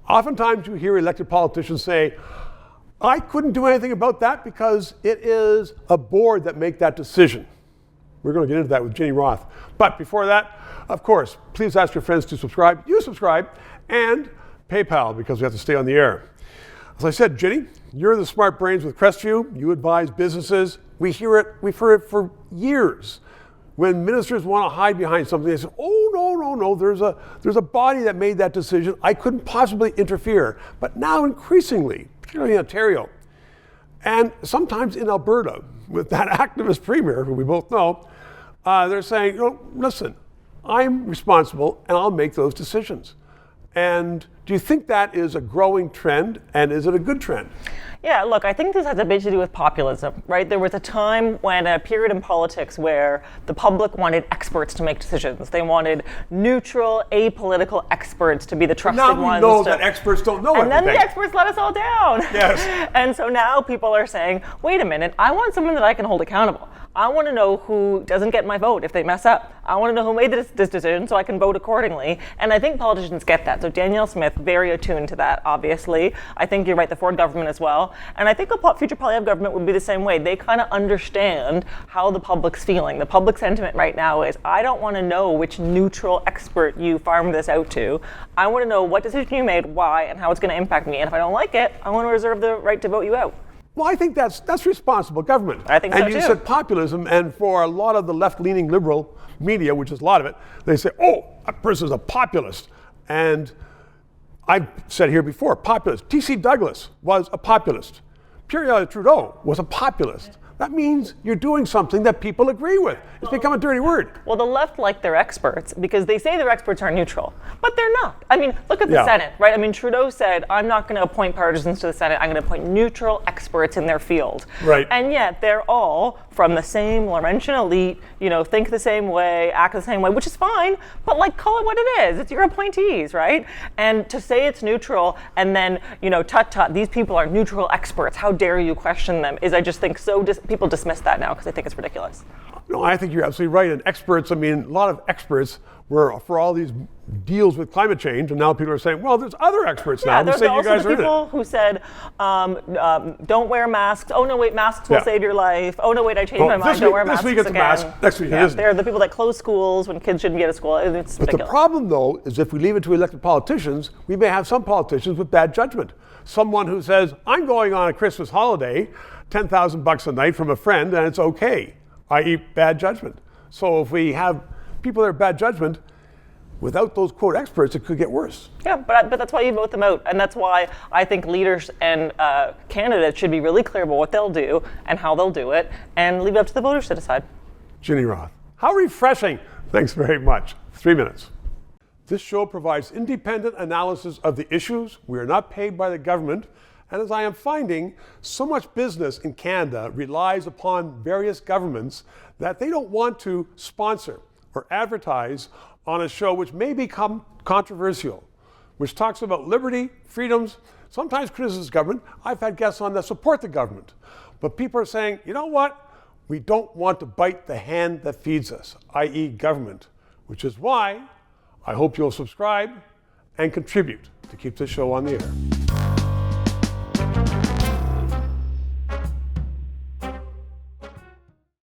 Oftentimes you hear elected politicians say, I couldn't do anything about that because it is a board that make that decision. We're going to get into that with Ginny Roth. But before that, of course, please ask your friends to subscribe. You subscribe, and PayPal, because we have to stay on the air. As I said, Ginny, you're the smart brains with Crestview. You advise businesses. We've heard it for years. When ministers want to hide behind something, they say, oh, no, there's a body that made that decision. I couldn't possibly interfere. But now increasingly, particularly in Ontario, and sometimes in Alberta, with that activist premier, who we both know, they're saying, listen, I'm responsible and I'll make those decisions. And do you think that is a growing trend, and is it a good trend? Yeah, look, I think this has a bit to do with populism, right? There was a time when a period in politics where the public wanted experts to make decisions. They wanted neutral, apolitical experts to be the trusted ones. Now we know that experts don't know everything. And then the experts let us all down. Yes. And so now people are saying, wait a minute, I want someone that I can hold accountable. I want to know who doesn't get my vote if they mess up. I want to know who made this decision so I can vote accordingly. And I think politicians get that. So Danielle Smith, very attuned to that, obviously. I think you're right, the Ford government as well. And I think a future Poilievre government would be the same way. They kind of understand how the public's feeling. The public sentiment right now is, I don't want to know which neutral expert you farmed this out to. I want to know what decision you made, why, and how it's going to impact me. And if I don't like it, I want to reserve the right to vote you out. Well, I think that's responsible government. I think so, and you said populism, and for a lot of the left-leaning liberal media, which is a lot of it, they say, that person's a populist. And I've said here before, populist. T.C. Douglas was a populist. Pierre Trudeau was a populist. That means you're doing something that people agree with. It's become a dirty word. Well, the left like their experts because they say their experts are neutral, but they're not. I mean, look at the Senate, right? I mean, Trudeau said, I'm not going to appoint partisans to the Senate. I'm going to appoint neutral experts in their field. Right. And yet they're all from the same Laurentian elite, think the same way, act the same way, which is fine, but call it what it is. It's your appointees, right? And to say it's neutral and then, tut, these people are neutral experts. How dare you question them is, I just think, people dismiss that now because they think it's ridiculous. No, I think you're absolutely right. And experts, a lot of experts were for all these deals with climate change, and now people are saying, well, there's other experts now who say you guys are in it. There's also the people who said, don't wear masks. Oh, no, wait, masks will save your life. Oh, no, wait, I changed my mind. Don't wear masks again. This week it's a mask. Next week it isn't. They're the people that close schools when kids shouldn't get to school. It's ridiculous. But the problem, though, is if we leave it to elected politicians, we may have some politicians with bad judgment. Someone who says, I'm going on a Christmas holiday, $10,000 a night from a friend, and it's okay, i.e. bad judgment. So if we have people that are bad judgment, without those quote experts, it could get worse. Yeah, but that's why you vote them out. And that's why I think leaders and candidates should be really clear about what they'll do and how they'll do it, and leave it up to the voters to decide. Ginny Roth. How refreshing. Thanks very much. 3 minutes. This show provides independent analysis of the issues. We are not paid by the government. And as I am finding, so much business in Canada relies upon various governments that they don't want to sponsor or advertise on a show which may become controversial, which talks about liberty, freedoms, sometimes criticizes government. I've had guests on that support the government. But people are saying, you know what? We don't want to bite the hand that feeds us, i.e. government, which is why I hope you'll subscribe and contribute to keep this show on the air.